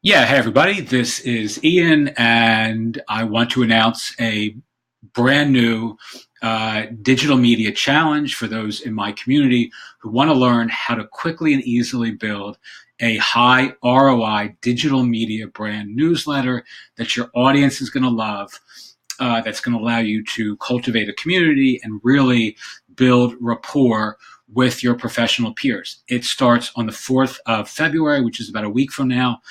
Yeah, hey everybody, this is Ian, and I want to announce a brand new digital media challenge for those in my community who want to learn how to quickly and easily build a high ROI digital media brand newsletter that your audience is going to love, that's going to allow you to cultivate a community and really build rapport with your professional peers. It starts on the 4th of February, which is about a week from now.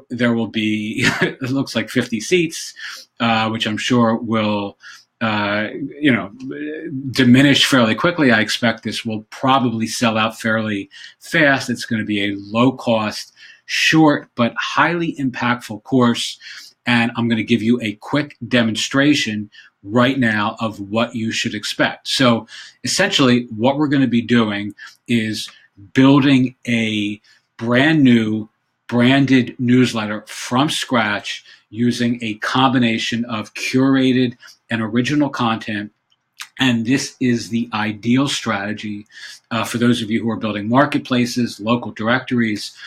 There will be, it looks like 50 seats, which I'm sure will, uh, you know, diminish fairly quickly. I expect this will probably sell out fairly fast. It's going to be a low cost, short, but highly impactful course. And I'm going to give you a quick demonstration right now of what you should expect. So essentially, what we're going to be doing is building a brand new branded newsletter from scratch using a combination of curated and original content. And this is the ideal strategy for those of you who are building marketplaces, local directories,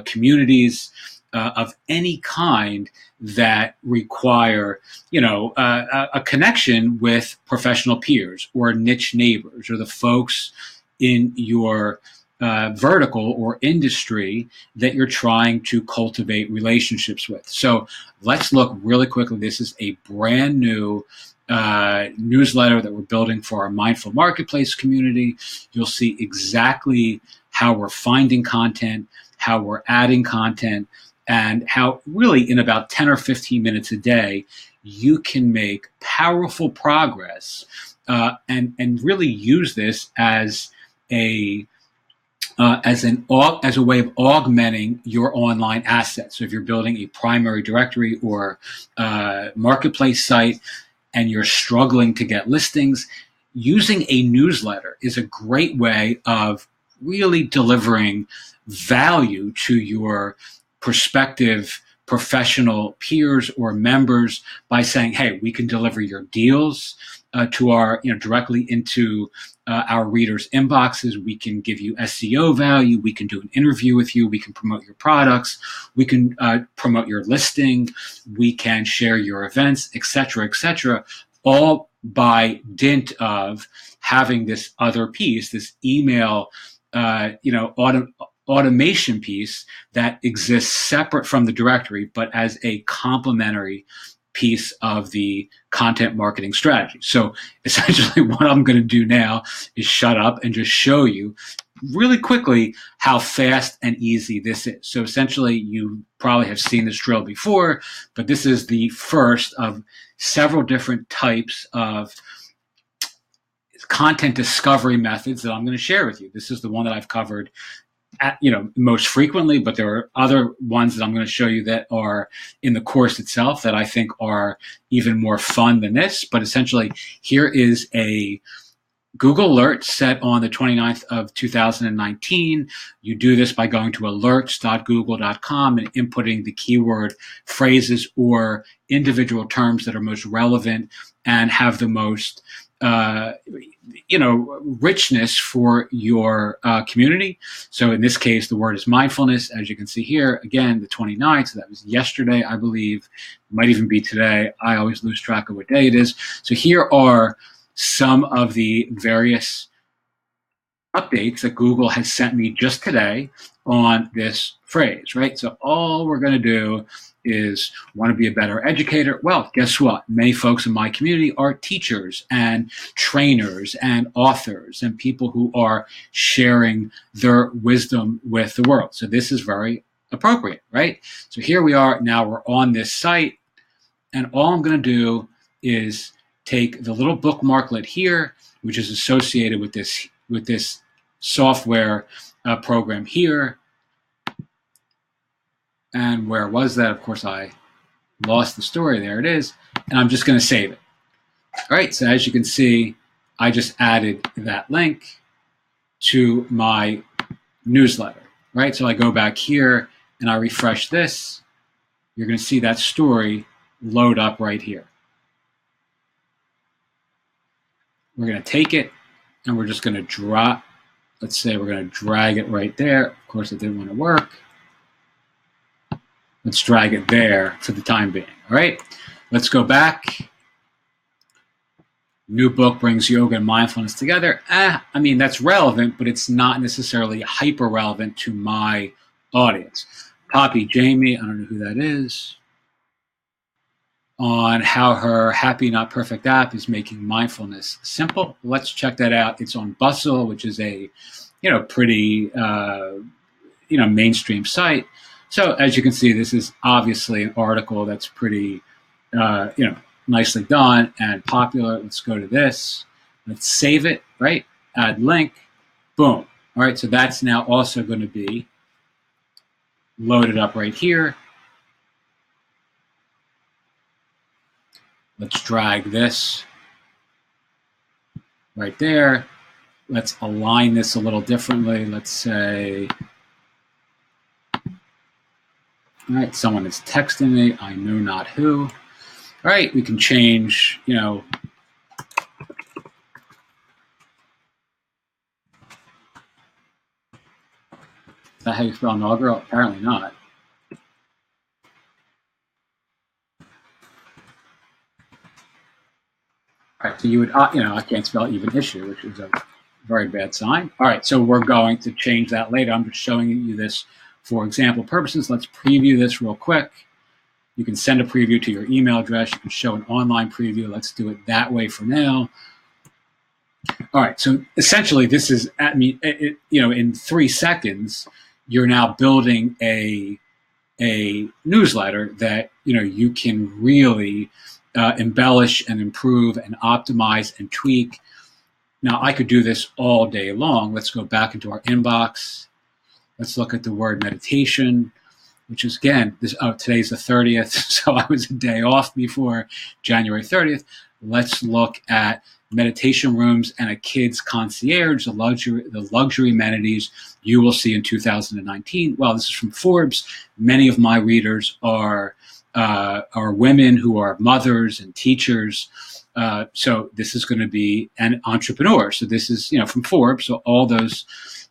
communities of any kind that require, a connection with professional peers or niche neighbors or the folks in your vertical or industry that you're trying to cultivate relationships with. So let's look really quickly. This is a brand new newsletter that we're building for our Mindful Marketplace community. You'll see exactly how we're finding content, how we're adding content, and how really in about 10 or 15 minutes a day, you can make powerful progress and really use this as a as a way of augmenting your online assets. So if you're building a primary directory or marketplace site and you're struggling to get listings, using a newsletter is a great way of really delivering value to your prospective professional peers or members by saying, hey, we can deliver your deals to our, directly into our readers' inboxes. We can give you SEO value. We can do an interview with you. We can promote your products. We can promote your listing. We can share your events, et cetera, all by dint of having this other piece, this email, automation piece that exists separate from the directory, but as a complementary piece of the content marketing strategy. So essentially what I'm going to do now is shut up and just show you really quickly how fast and easy this is. So essentially you probably have seen this drill before, but this is the first of several different types of content discovery methods that I'm going to share with you. This is the one that I've covered most frequently, but there are other ones that I'm going to show you that are in the course itself that I think are even more fun than this. But essentially, here is a Google alert set on the 29th of 2019. You do this by going to alerts.google.com and inputting the keyword phrases or individual terms that are most relevant and have the most richness for your community. So in this case, the word is mindfulness, as you can see here. Again, the 29th, so that was yesterday, I believe. It might even be today. I always lose track of what day it is. So here are some of the various updates that Google has sent me just today on this phrase, right? So all we're going to do is want to be a better educator. Well, guess what? Many folks in my community are teachers and trainers and authors and people who are sharing their wisdom with the world. So this is very appropriate, right? So here we are. Now we're on this site, and all I'm going to do is take the little bookmarklet here, which is associated with this software program here. And where was that? Of course, I lost the story. There it is. And I'm just going to save it. All right. So as you can see, I just added that link to my newsletter, right? So I go back here and I refresh this. You're going to see that story load up right here. We're going to take it and we're just going to drop. Let's say we're going to drag it right there. Of course, it didn't want to work. Let's drag it there for the time being. All right, let's go back. New book brings yoga and mindfulness together. I mean, that's relevant, but it's not necessarily hyper relevant to my audience. Copy Jamie, I don't know who that is, on how her Happy Not Perfect app is making mindfulness simple. Let's check that out. It's on Bustle, which is a pretty mainstream site. So as you can see, this is obviously an article that's pretty nicely done and popular. Let's go to this. Let's save it, right? Add link. Boom. All right, so that's now also going to be loaded up right here. Let's drag this right there. Let's align this a little differently. Let's say, all right, someone is texting me. I know not who. All right, we can change, Is that how you spell inaugural? Apparently not. All right, so you would, I can't spell even issue, which is a very bad sign. All right, so we're going to change that later. I'm just showing you this for example purposes. Let's preview this real quick. You can send a preview to your email address. You can show an online preview. Let's do it that way for now. All right, so essentially this is, in 3 seconds, you're now building a newsletter that, you can really embellish and improve and optimize and tweak. Now, I could do this all day long. Let's go back into our inbox. Let's look at the word meditation, which is, again, today's the 30th, so I was a day off before January 30th. Let's look at meditation rooms and a kid's concierge, the luxury amenities you will see in 2019. Well, this is from Forbes. Many of my readers are women who are mothers and teachers. So this is going to be an entrepreneur. So this is, from Forbes. So all those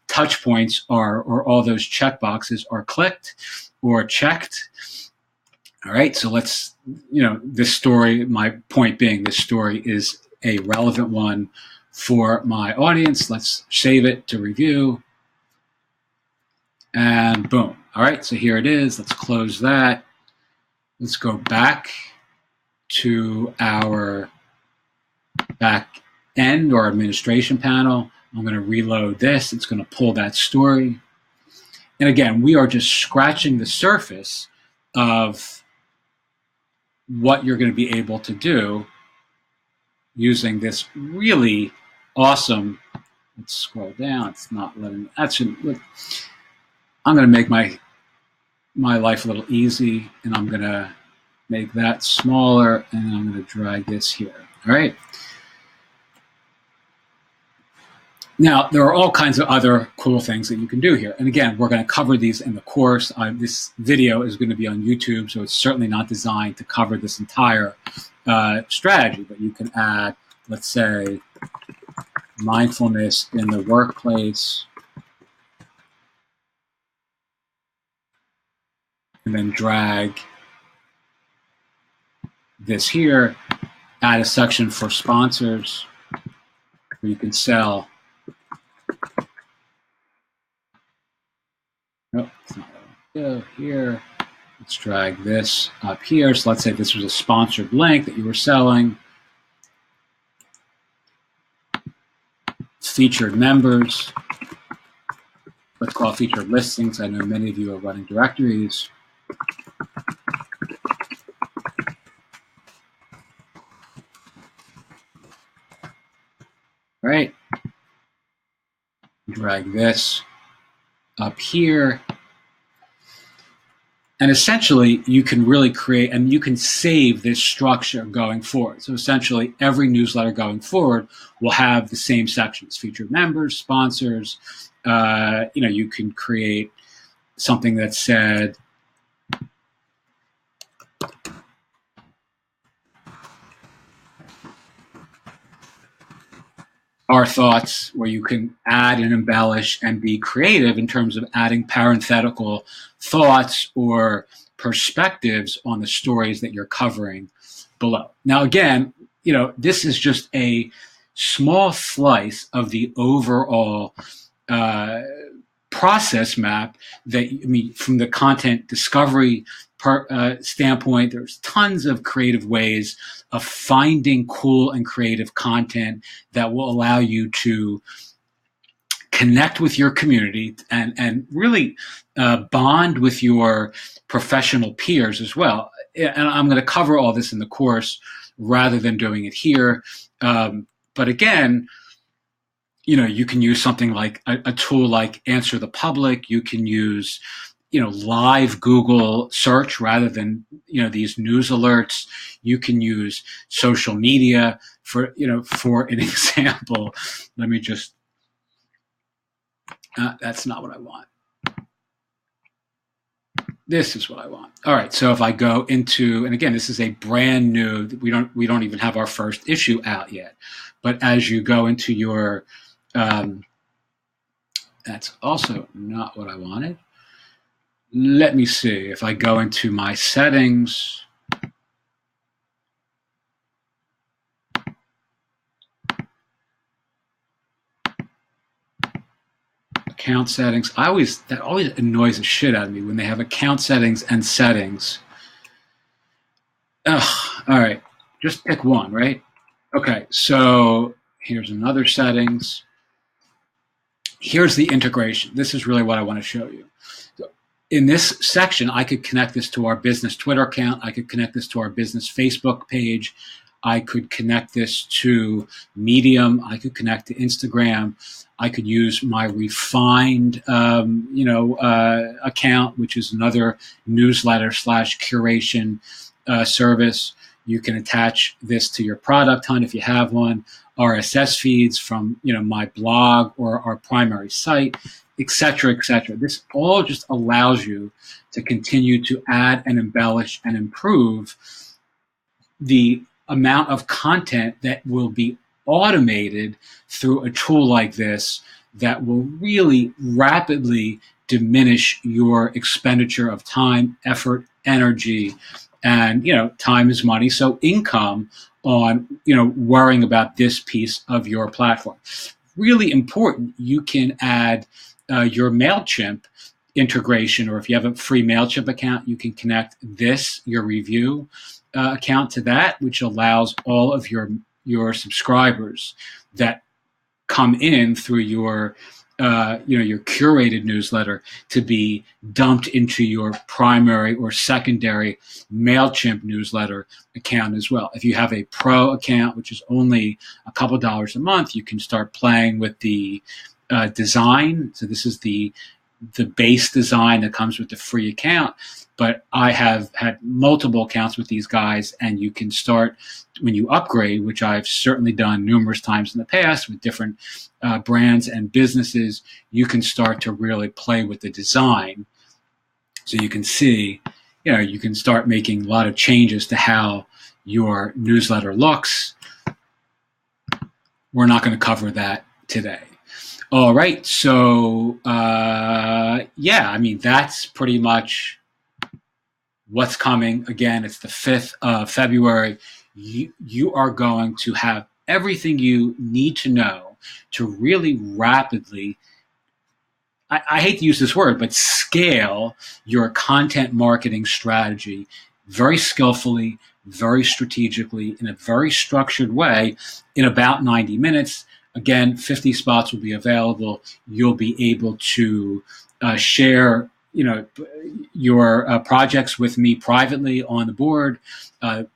touch points or all those check boxes are clicked or checked. All right. So let's, this story, my point being, this story is a relevant one for my audience. Let's save it to review. And boom. All right. So here it is. Let's close that. Let's go back to our back end or administration panel. I'm going to reload this. It's going to pull that story. And again, we are just scratching the surface of what you're going to be able to do using this really awesome. Let's scroll down. It's not letting. I'm going to make my life a little easy, and I'm going to make that smaller, and I'm going to drag this here. All right. Now, there are all kinds of other cool things that you can do here. And again, we're going to cover these in the course. This video is going to be on YouTube, so it's certainly not designed to cover this entire strategy. But you can add, let's say, mindfulness in the workplace, and then drag this here, add a section for sponsors where you can sell. Nope, it's not go here. Let's drag this up here. So let's say this was a sponsored link that you were selling. Featured members. Let's call it featured listings. I know many of you are running directories. Right. Drag this up here. And essentially, you can really create and you can save this structure going forward. So essentially, every newsletter going forward will have the same sections: featured members, sponsors. You can create something that said, our thoughts, where you can add and embellish and be creative in terms of adding parenthetical thoughts or perspectives on the stories that you're covering below. Now, again, this is just a small slice of the overall process map that, from the content discovery standpoint, there's tons of creative ways of finding cool and creative content that will allow you to connect with your community and really bond with your professional peers as well. And I'm going to cover all this in the course rather than doing it here. But again, you can use something like a tool like Answer the Public. You can use, live Google search rather than, these news alerts. You can use social media for an example. Let me just, that's not what I want. This is what I want. All right. So if I go into, and again, this is a brand new, we don't even have our first issue out yet, but as you go into your, that's also not what I wanted. Let me see if I go into my settings. Account settings. That always annoys the shit out of me when they have account settings and settings. Ugh. All right. Just pick one, right? Okay. So here's another settings. Here's the integration. This is really what I want to show you. So in this section, I could connect this to our business Twitter account. I could connect this to our business Facebook page. I could connect this to Medium. I could connect to Instagram. I could use my Refined, account, which is another newsletter / curation service. You can attach this to your product hunt if you have one, RSS feeds from my blog or our primary site, et cetera, et cetera. This all just allows you to continue to add and embellish and improve the amount of content that will be automated through a tool like this that will really rapidly diminish your expenditure of time, effort, energy, and time is money. So income on worrying about this piece of your platform. Really important. You can add your MailChimp integration, or if you have a free MailChimp account, you can connect your review account to that, which allows all of your subscribers that come in through your your curated newsletter to be dumped into your primary or secondary MailChimp newsletter account as well. If you have a pro account, which is only a couple dollars a month, you can start playing with the design. So this is the base design that comes with the free account. But I have had multiple accounts with these guys, and you can start when you upgrade, which I've certainly done numerous times in the past with different brands and businesses. You can start to really play with the design. So you can see, you can start making a lot of changes to how your newsletter looks. We're not going to cover that today. All right. So, that's pretty much what's coming. Again, it's the 5th of February. You are going to have everything you need to know to really rapidly, I hate to use this word, but scale your content marketing strategy very skillfully, very strategically, in a very structured way in about 90 minutes. Again, 50 spots will be available. You'll be able to share your projects with me privately on the board.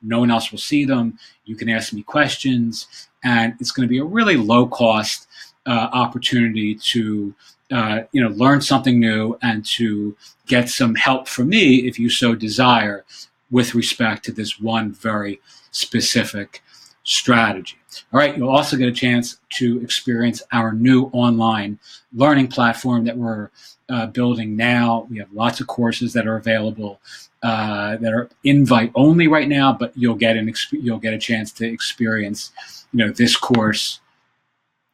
No one else will see them. You can ask me questions, and it's going to be a really low cost opportunity to learn something new and to get some help from me if you so desire with respect to this one very specific strategy. All right, you'll also get a chance to experience our new online learning platform that we're building now. We have lots of courses that are available that are invite only right now, but you'll get a chance to experience this course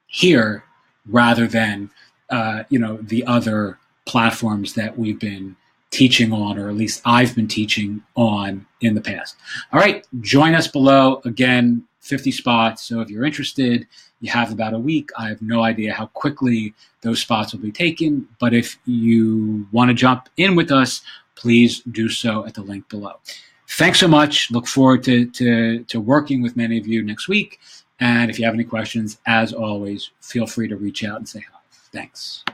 here rather than the other platforms that we've been teaching on, or at least I've been teaching on in the past. All right, join us below. Again, 50 spots. So if you're interested, you have about a week. I have no idea how quickly those spots will be taken, but if you want to jump in with us, please do so at the link below. Thanks so much. Look forward to working with many of you next week. And if you have any questions, as always, feel free to reach out and say hi. Thanks.